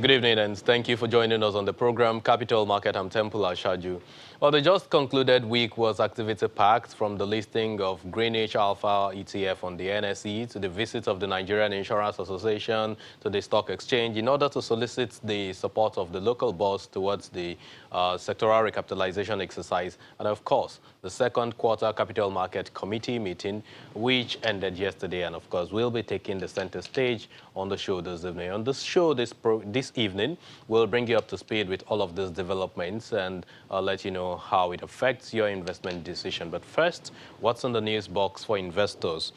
Good evening, and thank you for joining us on the program Capital Market. I'm Temple Ashaju. Well, the just concluded week was activity-packed, from the listing of Greenwich Alpha ETF on the NSE to the visit of the Nigerian Insurance Association to the stock exchange in order to solicit the support of the local boss towards the sectoral recapitalization exercise, and of course, the second quarter Capital Market Committee meeting, which ended yesterday, and of course, we'll be taking the center stage on the show this evening. On this show this evening, we'll bring you up to speed with all of these developments and let you know how it affects your investment decision. But first, what's on the news box for investors?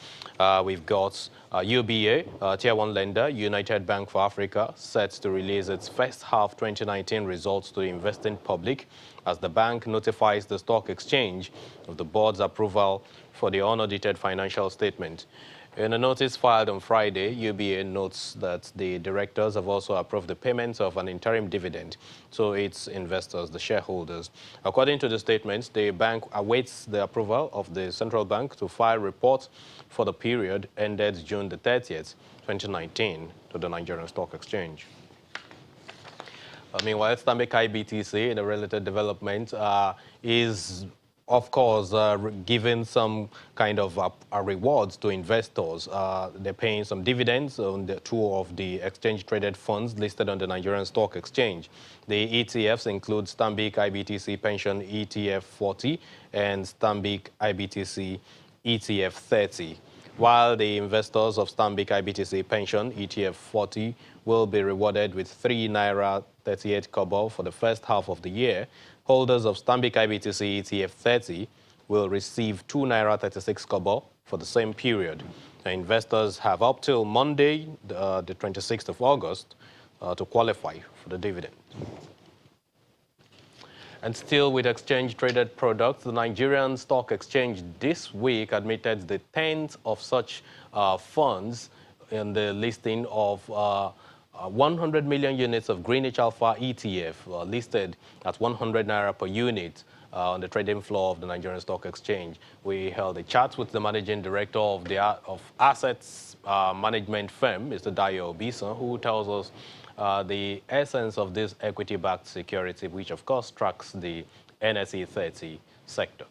We've got UBA, Tier 1 lender, United Bank for Africa, set to release its first half 2019 results to the investing public as the bank notifies the stock exchange of the board's approval for the unaudited financial statement. In a notice filed on Friday, UBA notes that the directors have also approved the payment of an interim dividend to its investors, the shareholders. According to the statements, the bank awaits the approval of the central bank to file reports for the period ended June the 30th, 2019, to the Nigerian Stock Exchange. Meanwhile, Stanbic IBTC, in a related development, is of course, giving some kind of rewards to investors. They're paying some dividends on the two of the exchange-traded funds listed on the Nigerian Stock Exchange. The ETFs include Stanbic IBTC Pension ETF 40 and Stanbic IBTC ETF 30. While the investors of Stanbic IBTC Pension ETF 40 will be rewarded with 3 Naira 38 kobo for the first half of the year, holders of Stanbic IBTC ETF 30 will receive 2 Naira 36 kobo for the same period. The investors have up till Monday, the 26th of August, to qualify for the dividend. And still with exchange-traded products, the Nigerian Stock Exchange this week admitted the 10th of such funds in the listing of 100 million units of Greenwich Alpha ETF listed at 100 Naira per unit on the trading floor of the Nigerian Stock Exchange. We held a chat with the managing director of the assets management firm, Mr. Dayo Obisa, who tells us the essence of this equity-backed security, which of course tracks the NSE 30 sector.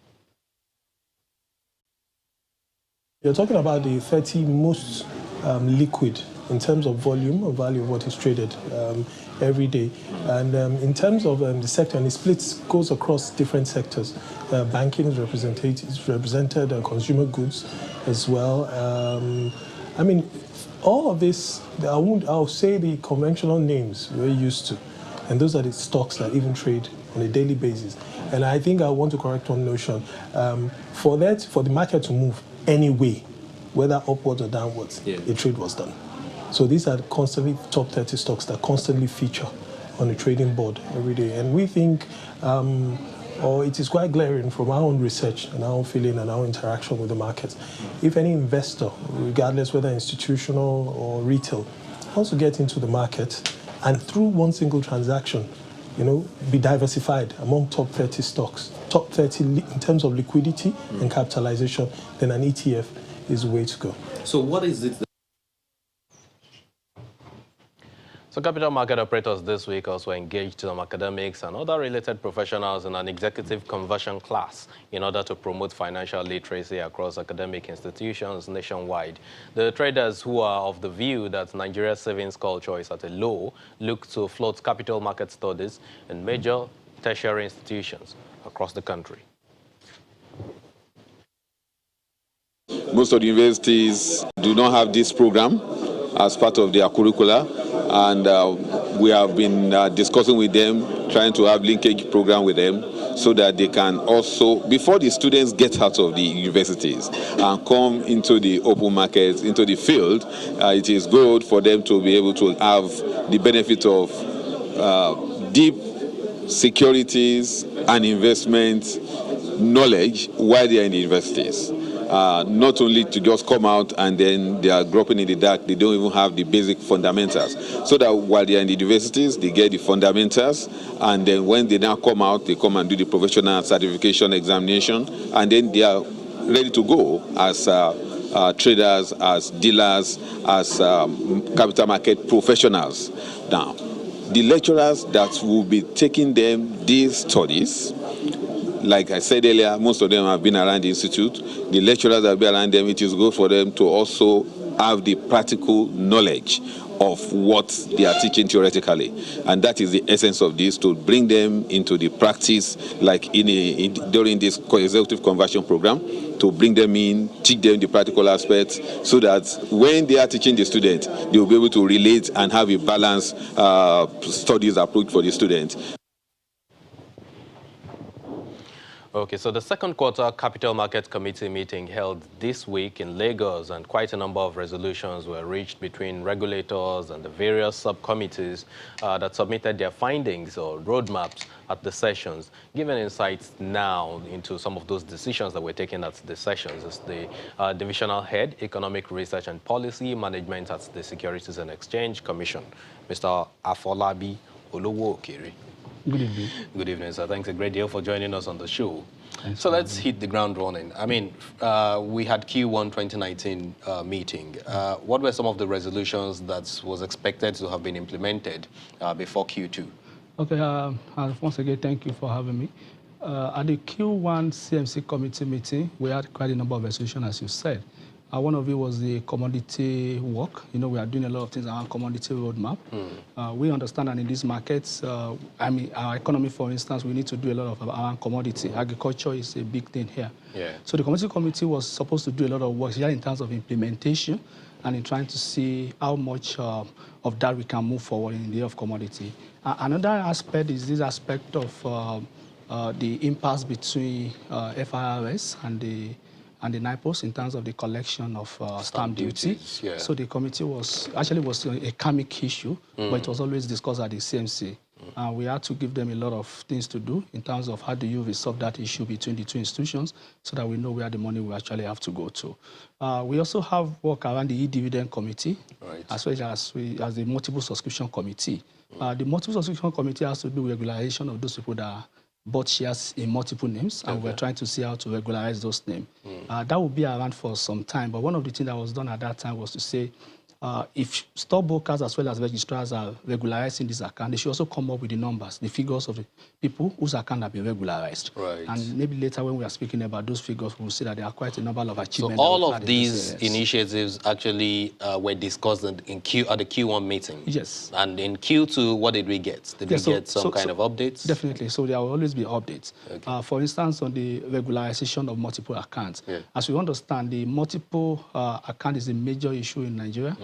You're talking about the 30 most liquid in terms of volume or value of what is traded every day. And in terms of the sector, and the splits goes across different sectors. Banking is represented, consumer goods as well. I mean, all of this, I'll say the conventional names we're used to. And those are the stocks that even trade on a daily basis. And I think I want to correct one notion. For the market to move anyway, whether upwards or downwards, a trade was done. So these are constantly top 30 stocks that constantly feature on the trading board every day. And we think, or it is quite glaring from our own research and our own feeling and our interaction with the markets. If any investor, regardless whether institutional or retail, wants to get into the market and through one single transaction, be diversified among top 30 stocks, top 30 in terms of liquidity and capitalization, then an ETF is the way to go. So what is it? So capital market operators this week also engaged some academics and other related professionals in an executive conversion class in order to promote financial literacy across academic institutions nationwide. The traders, who are of the view that Nigeria's savings culture is at a low, look to float capital market studies in major tertiary institutions across the country. Most of the universities do not have this program as part of their curricula, and we have been discussing with them, trying to have linkage program with them so that they can also, before the students get out of the universities and come into the open market, into the field, it is good for them to be able to have the benefit of deep securities and investment knowledge while they are in the universities. Not only to just come out and then they are groping in the dark, they don't even have the basic fundamentals. So that while they are in the universities, they get the fundamentals, and then when they now come out, they come and do the professional certification examination, and then they are ready to go as traders, as dealers, as capital market professionals. Now, the lecturers that will be taking them these studies, like I said earlier, most of them have been around the institute. The lecturers that will be around them, it is good for them to also have the practical knowledge of what they are teaching theoretically. And that is the essence of this, to bring them into the practice, like during this executive conversion program, to bring them in, teach them the practical aspects, so that when they are teaching the students, they will be able to relate and have a balanced studies approach for the students. Okay, so the second quarter Capital Market Committee meeting held this week in Lagos, and quite a number of resolutions were reached between regulators and the various subcommittees that submitted their findings or roadmaps at the sessions. Giving insights now into some of those decisions that were taken at the sessions is the Divisional Head, Economic Research and Policy Management at the Securities and Exchange Commission, Mr. Afolabi Olowo-Okere. Good evening. Good evening, sir. Thanks a great deal for joining us on the show. Thanks. So let's hit the ground running. I mean, we had Q1 2019 meeting. What were some of the resolutions that was expected to have been implemented before Q2? Okay, once again, thank you for having me. At the Q1 CMC committee meeting, we had quite a number of resolutions, as you said. One of it was the commodity work. You know, we are doing a lot of things around commodity roadmap. We understand that in these markets, I mean, our economy, for instance, we need to do a lot of around commodity. Agriculture is a big thing here. Yeah. So the commodity committee was supposed to do a lot of work here in terms of implementation and in trying to see how much of that we can move forward in the area of commodity. Another aspect is this aspect of the impasse between FIRS and the NIPOS in terms of the collection of stamp duty. Yeah. So the committee was a karmic issue, but it was always discussed at the CMC. We had to give them a lot of things to do in terms of how do you resolve that issue between the two institutions so that we know where the money will actually have to go to. We also have work around the e-dividend committee, right, as well as the multiple subscription committee. The multiple subscription committee has to do with regularization of those people that bought shares in multiple names, and we're trying to see how to regularize those names. That will be around for some time, but one of the things that was done at that time was to say, if stockbrokers as well as registrars are regularizing this account, they should also come up with the numbers, the figures of the people whose account have been regularized. Right. And maybe later when we are speaking about those figures, we'll see that there are quite a number of achievements. So all of these initiatives actually were discussed at the Q1 meeting? Yes. And in Q2, what did we get? Did we get some kind of updates? Definitely. So there will always be updates. Okay. For instance, on the regularization of multiple accounts. Yeah. As we understand, the multiple account is a major issue in Nigeria.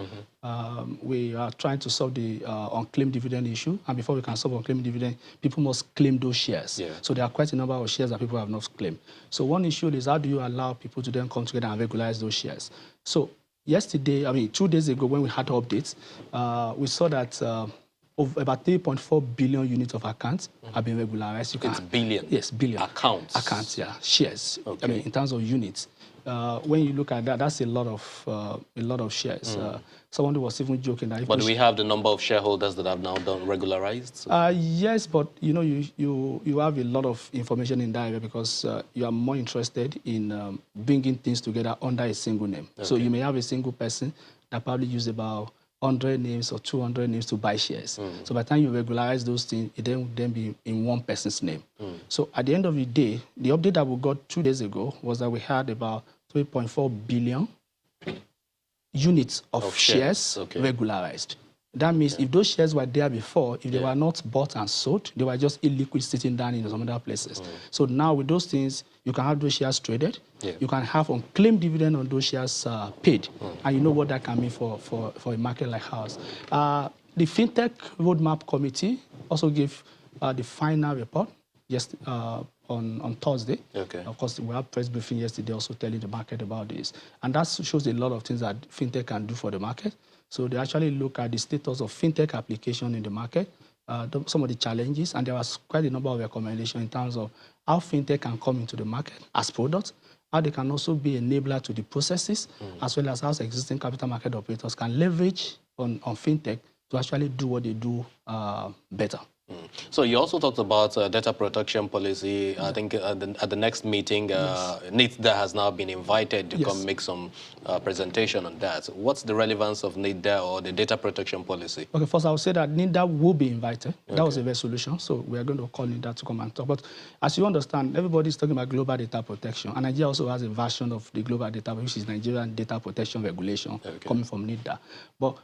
We are trying to solve the unclaimed dividend issue. And before we can solve unclaimed dividend, people must claim those shares. Yeah. So there are quite a number of shares that people have not claimed. So one issue is how do you allow people to then come together and regularize those shares? So yesterday, 2 days ago, when we had updates, we saw that about 3.4 billion units of accounts have been regularized. It's billion? Yes, billion. Accounts? Accounts, yeah. Shares. Okay. In terms of units. When you look at that, that's a lot of shares. Someone was even joking that. But do we have the number of shareholders that have now done regularized? So? Yes, but you know, you have a lot of information in that area because you are more interested in bringing things together under a single name. Okay. So you may have a single person that probably use about 100 names or 200 names to buy shares. So by the time you regularize those things, it would then be in one person's name. So at the end of the day, the update that we got 2 days ago was that we had about 3.4 billion units of shares regularized. That means if those shares were there before, if they were not bought and sold, they were just illiquid sitting down in some other places. So now with those things, you can have those shares traded. You can have unclaimed dividend on those shares paid. And you know what that can mean for a market like ours. The Fintech Roadmap Committee also gave the final report on Thursday. Okay. Of course, we had press briefing yesterday also telling the market about this. And that shows a lot of things that Fintech can do for the market. So they actually look at the status of Fintech application in the market, some of the challenges, and there was quite a number of recommendations in terms of how Fintech can come into the market as products, how they can also be enabler to the processes, as well as how existing capital market operators can leverage on Fintech to actually do what they do better. So you also talked about data protection policy. I think at the next meeting, NITDA has now been invited to come make some presentation on that. What's the relevance of NITDA or the data protection policy? Okay, first I would say that NITDA will be invited. That was a resolution, so we are going to call NITDA to come and talk. But as you understand, everybody is talking about global data protection, and Nigeria also has a version of the global data, which is Nigerian Data Protection Regulation, coming from NITDA. But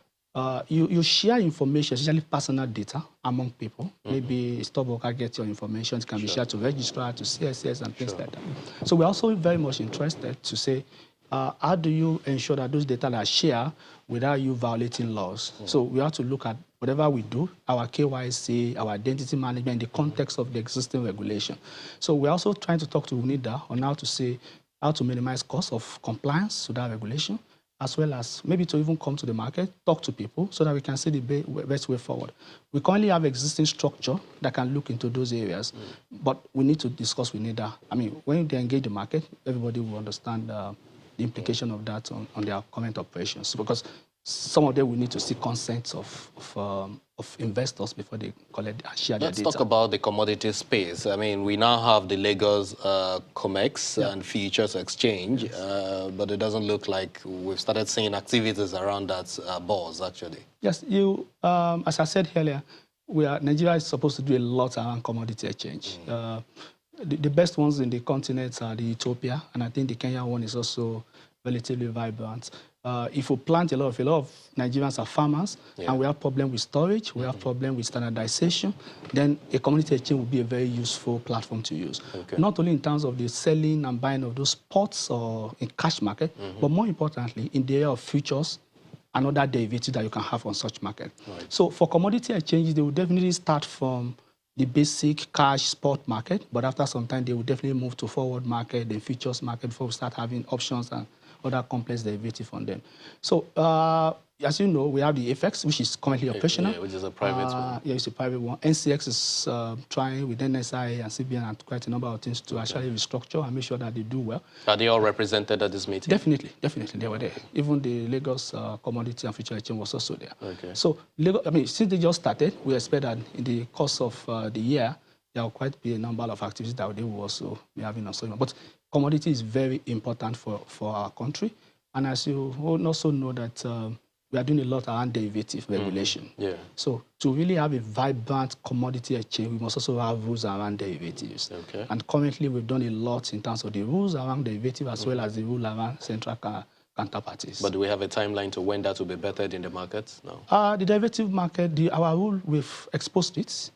you share information, especially personal data, among people. Maybe a stockbroker gets your information, it can be shared to registrar, to CSS, and things like that. So we're also very much interested to say, how do you ensure that those data are shared without you violating laws? So we have to look at whatever we do, our KYC, our identity management, in the context of the existing regulation. So we're also trying to talk to NITDA on how to say, how to minimize costs of compliance to that regulation, as well as maybe to even come to the market, talk to people so that we can see the best way forward. We currently have existing structure that can look into those areas, but we need to discuss with NITDA. I mean, when they engage the market, everybody will understand the implication of that on their current operations, because some of them will need to see consent of investors before they collect and share their data. Let's talk about the commodity space. I mean, we now have the Lagos COMEX and Futures Exchange, but it doesn't look like we've started seeing activities around that bourse, actually. Yes, as I said earlier, Nigeria is supposed to do a lot around commodity exchange. The best ones in the continent are the Ethiopia, and I think the Kenya one is also relatively vibrant. If we plant a lot of Nigerians are farmers, and we have problem with storage, we have problem with standardization, then a commodity exchange will be a very useful platform to use. Not only in terms of the selling and buying of those spots or in cash market, but more importantly, in the area of futures and other derivatives that you can have on such market. So for commodity exchanges, they will definitely start from the basic cash spot market, but after some time, they will definitely move to forward market, the futures market, before we start having options and other complex derivatives on them. So, as you know, we have the FX, which is currently operational. Which is a private one. Yeah, it's a private one. NCX is trying with NSI and CBN and quite a number of things to actually restructure and make sure that they do well. Are they all represented at this meeting? Definitely, they were there. Even the Lagos Commodity and Future Exchange was also there. So, since they just started, we expect that in the course of the year, there will quite be a number of activities that they will also be having on social. But commodity is very important for our country. And as you also know that we are doing a lot around derivative regulation. So to really have a vibrant commodity exchange, we must also have rules around derivatives. And currently we've done a lot in terms of the rules around derivatives as well as the rule around central counterparties. But do we have a timeline to when that will be bettered in the markets? No. The derivative market, our rule, we've exposed it.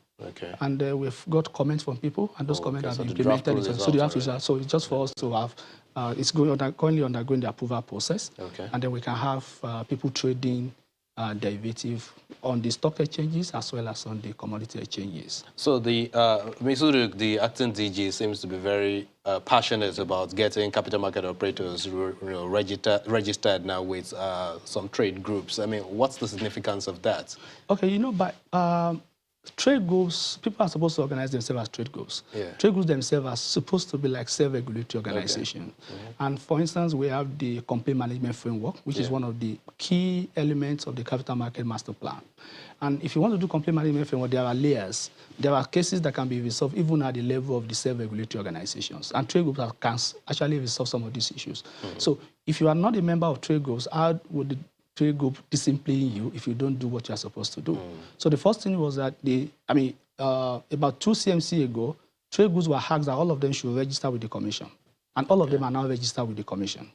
And we've got comments from people, and those comments have been implemented. So you have to. So it's just for us to have. It's currently undergoing the approval process, and then we can have people trading derivative on the stock exchanges as well as on the commodity exchanges. So the the acting DG seems to be very passionate about getting capital market operators registered now with some trade groups. I mean, what's the significance of that? Okay, trade groups, people are supposed to organize themselves as trade groups. Trade groups themselves are supposed to be like self-regulatory organizations. And for instance, we have the complaint management framework, which is one of the key elements of the capital market master plan. And if you want to do complaint management framework, there are layers. There are cases that can be resolved even at the level of the self-regulatory organizations. And trade groups can actually resolve some of these issues. So if you are not a member of trade groups, how would the trade group discipline you if you don't do what you are supposed to do? So the first thing was that about 2 CMC ago, trade groups were asked that all of them should register with the commission. And all of them are now registered with the commission.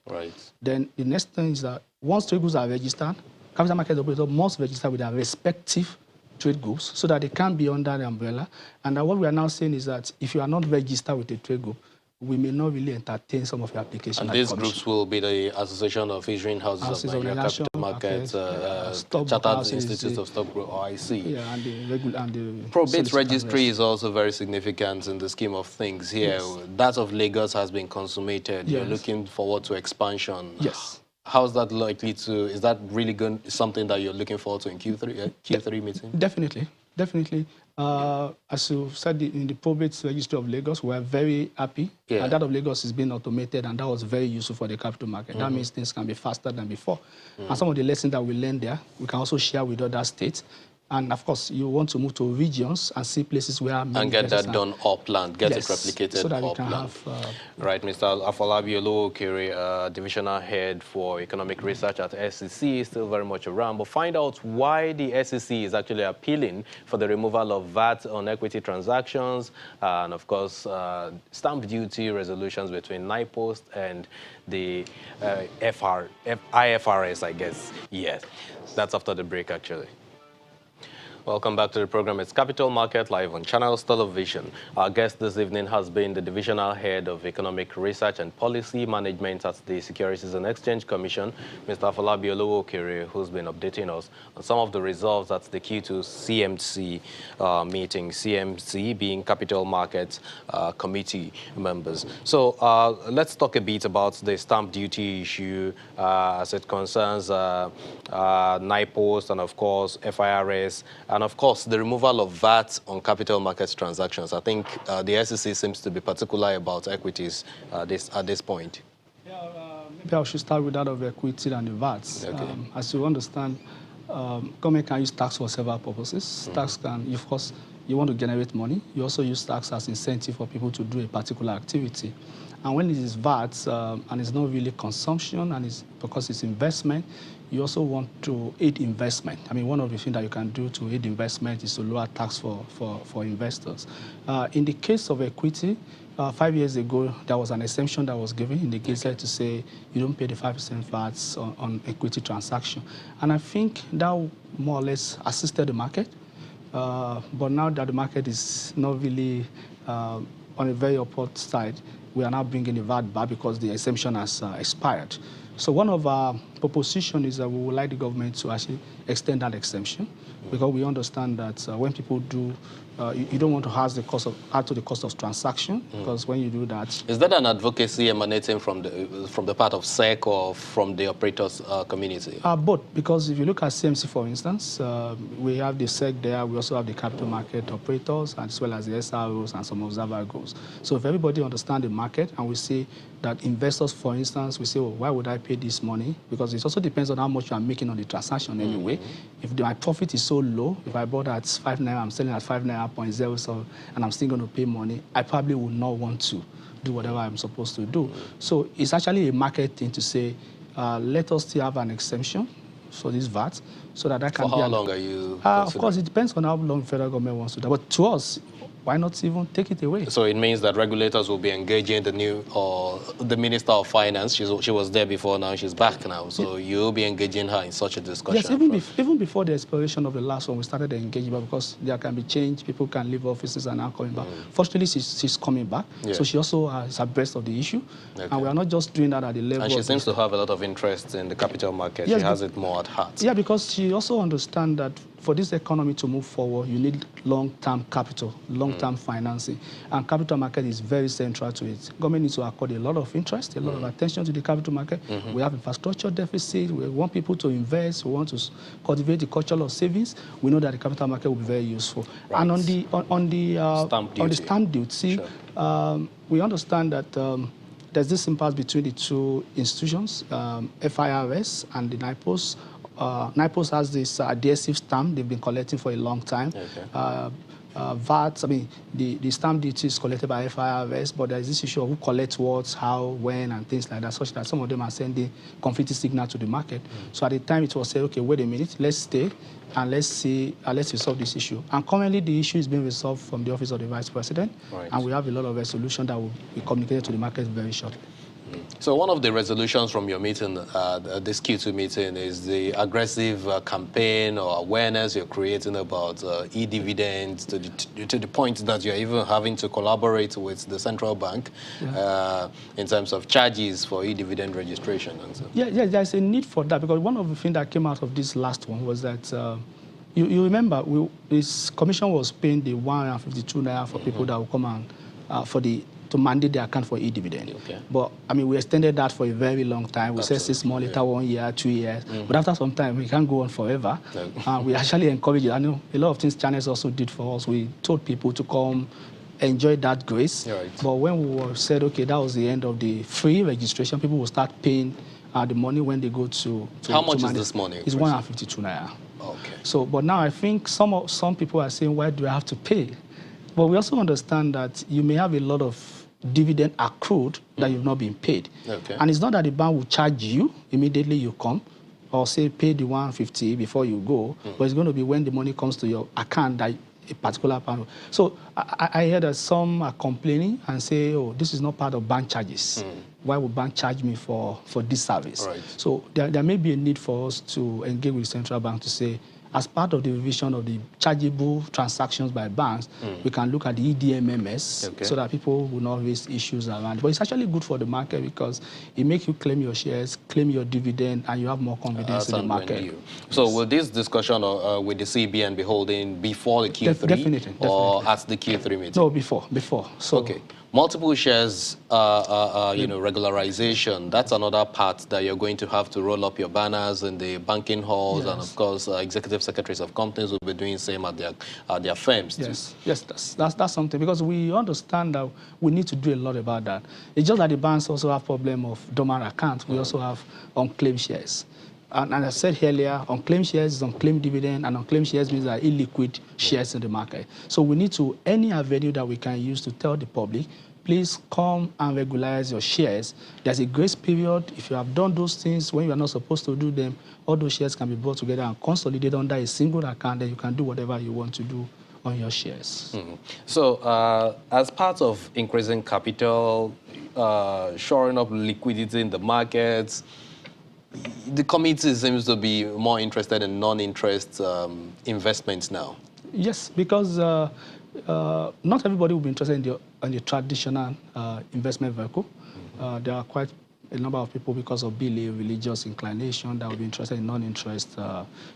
Then the next thing is that once trade groups are registered, capital market operators must register with their respective trade groups so that they can be under the umbrella. And what we are now saying is that if you are not registered with a trade group, we may not really entertain some of your applications. And these groups will be the Association of Issuing Houses of Nigeria Capital Markets, Chartered Institutes of Stock OIC. And the Probate registry is also very significant in the scheme of things here. That of Lagos has been consummated. You're looking forward to expansion. How's that likely to, is that really something that you're looking forward to in Q3 meeting? Definitely. As you said, in the Probate registry of Lagos, we're very happy. And that of Lagos is being automated, and that was very useful for the capital market. That means things can be faster than before. And some of the lessons that we learned there, we can also share with other states. And of course, you want to move to regions and see places where and get that done upland, get it replicated so that upland. we can have, right, Mr. Afolabi Oluokere, Divisional Head for Economic Research at SEC, is still very much around. But find out why the SEC is actually appealing for the removal of VAT on equity transactions, and of course, stamp duty resolutions between NIPOST and the IFRS, I guess. Yes, that's after the break, actually. Welcome back to the program. It's Capital Market Live on Channels Television. Our guest this evening has been the Divisional Head of Economic Research and Policy Management at the Securities and Exchange Commission, Mr. Afolabi Oluokere, who's been updating us on some of the results at the Q2 CMC meeting, CMC being Capital Markets Committee members. So let's talk a bit about the stamp duty issue as it concerns NIPOST and, of course, FIRS. And, of course, the removal of VAT on capital markets transactions. I think the SEC seems to be particular about equities at this point. Yeah, maybe I should start with that of equity and the VAT. Okay. As you understand, government can use tax for several purposes. Tax can, of course, you want to generate money. You also use tax as incentive for people to do a particular activity. And when it is VAT and it's not really consumption and it's because it's investment, you also want to aid investment. I mean, one of the things that you can do to aid investment is to lower tax for investors. In the case of equity, 5 years ago, there was an exemption that was given in the Gazette to say you don't pay the 5% VAT on equity transaction. And I think that more or less assisted the market. But now that the market is not really on a very upward side, we are now bringing the VAT back because the exemption has expired. So one of our propositions is that we would like the government to actually extend that exemption, because we understand that when people do, you don't want to add to the cost of transaction, because when you do that... Is that an advocacy emanating from the part of SEC or from the operators community? Both, because if you look at CMC, for instance, we have the SEC there, we also have the capital market operators, as well as the SROs and some observer groups. So if everybody understands the market and we see that investors, for instance, we say, well, why would I pay this money? Because it also depends on how much you are making on the transaction anyway. If my profit is so low, if I bought at 5 naira, I'm selling at 5 naira 0.0, so, and I'm still going to pay money, I probably would not want to do whatever I'm supposed to do. So it's actually a market thing to say, let us still have an exemption for this VAT, so that can be... For how long are you Of course, it depends on how long the federal government wants to do. But to us, why not even take it away? So it means that regulators will be engaging the Minister of Finance. She was there before, now she's back now. So you'll be engaging her in such a discussion. Yes, even before the expiration of the last one, we started engaging, because there can be change. People can leave offices and now coming back. Fortunately, she's coming back. Yeah. So she also is abreast of the issue. Okay. And we are not just doing that at the level... And she seems to have a lot of interest in the capital market. Yes, she has it more at heart. Yeah, because she also understands that for this economy to move forward, you need long-term capital, long-term financing. And capital market is very central to it. Government needs to accord a lot of interest, a lot of attention to the capital market. We have infrastructure deficit. We want people to invest. We want to cultivate the culture of savings. We know that the capital market will be very useful. Right. And on the stamp duty, sure. We understand that there's this impasse between the two institutions, FIRS and the NIPOST. NIPOST has this adhesive stamp they've been collecting for a long time. Okay. VAT, I mean, the stamp duty is collected by FIRS, but there's this issue of who collects what, how, when, and things like that, such that some of them are sending conflicting signal to the market. So at the time, it was said, okay, wait a minute, let's stay and let's resolve this issue. And currently, the issue is being resolved from the Office of the Vice President, right. And we have a lot of resolution that will be communicated to the market very shortly. So one of the resolutions from your meeting, this Q2 meeting, is the aggressive campaign or awareness you're creating about e-dividends to the point that you're even having to collaborate with the central bank in terms of charges for e-dividend registration. And so. Yeah, there's a need for that, because one of the things that came out of this last one was that you remember this commission was paying the 152 naira for people that will come and to mandate the account for e-dividend. Okay. But, I mean, we extended that for a very long time. We said 6 months, later 1 year, 2 years. But after some time, we can't go on forever. We actually encourage it. I know a lot of things channels also did for us. We told people to come enjoy that grace. Right. But when we said, okay, that was the end of the free registration, people will start paying the money when they go to How much is this money? It's 152 naira. Okay. So, but now I think some people are saying, why do I have to pay? But we also understand that you may have a lot of dividend accrued that you've not been paid. Okay. And it's not that the bank will charge you immediately you come, or say pay the 150 before you go, but it's going to be when the money comes to your account that a particular account. So I hear that some are complaining and say, oh, this is not part of bank charges. Why would bank charge me for this service? Right. So there may be a need for us to engage with the central bank to say, as part of the revision of the chargeable transactions by banks, we can look at the EDMMS so that people will not raise issues around. But it's actually good for the market because it makes you claim your shares, claim your dividend, and you have more confidence in the market. So will this discussion with the CBN be holding before the Q3? Definitely. Or at the Q3 meeting? No, before. So, okay. Multiple shares, regularization, that's another part that you're going to have to roll up your banners in the banking halls, and of course, executive secretaries of companies will be doing the same at their firms too. Yes, that's something, because we understand that we need to do a lot about that. It's just that the banks also have problem of dormant accounts. We also have unclaimed shares. And as I said earlier, unclaimed shares is unclaimed dividend, and unclaimed shares means that illiquid shares in the market. So we need to, any avenue that we can use to tell the public, please come and regularize your shares. There's a grace period. If you have done those things when you are not supposed to do them, all those shares can be brought together and consolidated under a single account, then you can do whatever you want to do on your shares. So as part of increasing capital, shoring up liquidity in the markets, the committee seems to be more interested in non-interest investments now. Yes, because not everybody will be interested in the traditional investment vehicle. There are quite a number of people, because of belief, religious inclination, that will be interested in non-interest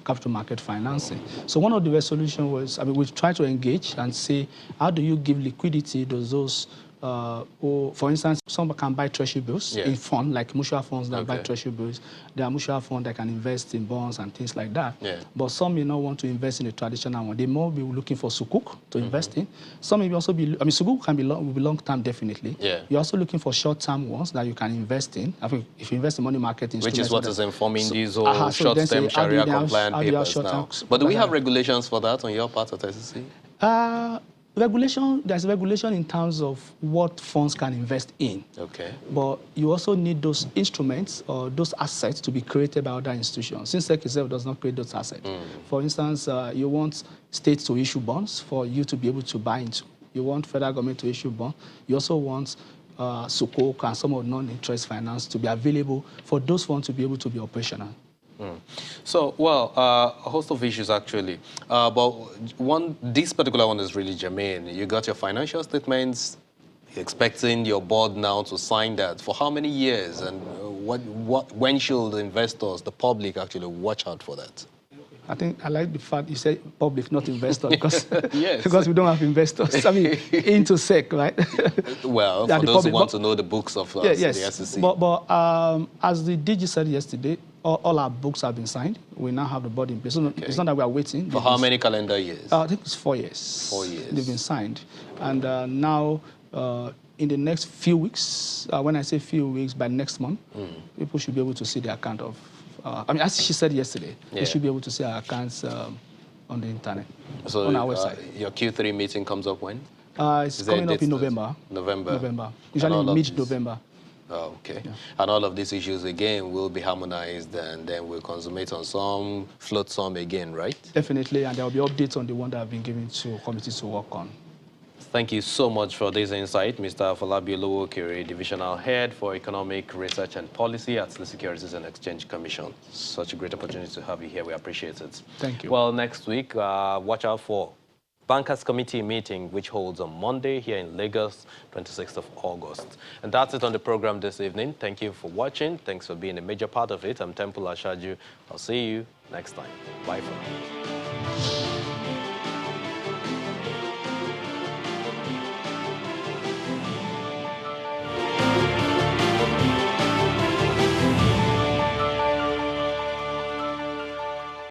capital market financing. So one of the resolutions was, we've tried to engage and say, how do you give liquidity to those or, for instance, some can buy treasury bills in fund, like mutual funds that buy treasury bills. There are mutual funds that can invest in bonds and things like that. But some may not want to invest in a traditional one. They may be looking for sukuk to invest in. Some may also be, sukuk can be long-term, definitely. You're also looking for short-term ones that you can invest in. I think if you invest in money market instruments, which is what is informing these all short-term Sharia-compliant papers now. But do we have regulations for that on your part at SEC? There's regulation in terms of what funds can invest in. But you also need those instruments or those assets to be created by other institutions. Since SEC itself does not create those assets. For instance, you want states to issue bonds for you to be able to buy into. You want federal government to issue bonds. You also want sukuk and some of non-interest finance to be available for those funds to be able to be operational. So, well, a host of issues actually, but this particular one is really germane. You got your financial statements, you're expecting your board now to sign that. For how many years, and when should the investors, the public, actually watch out for that? I think I like the fact you say public, not investor, because because we don't have investors. Into SEC, right? Well, for those who want to know the books of the SEC. But as the DG said yesterday, all our books have been signed. We now have the board in place. So it's not that we are waiting. For how many calendar years? I think it's 4 years. 4 years. They've been signed. And now, in the next few weeks, when I say few weeks, by next month, people should be able to see the account of, as she said yesterday, they should be able to see our accounts on the internet, on our website. Your Q3 meeting comes up when? It's coming up in November. November. Usually mid-November. Oh, okay. And all of these issues, again, will be harmonized, and then we'll consummate on some, float some again, right? Definitely, and there will be updates on the one that have been given to committees to work on. Thank you so much for this insight, Mr. Afolabi Olowokere, Divisional Head for Economic Research and Policy at the Securities and Exchange Commission. Such a great opportunity to have you here. We appreciate it. Thank you. Well, next week, watch out for Bankers Committee meeting, which holds on Monday here in Lagos, 26th of August. And that's it on the program this evening. Thank you for watching. Thanks for being a major part of it. I'm Temple Ashaju. I'll see you next time. Bye for now.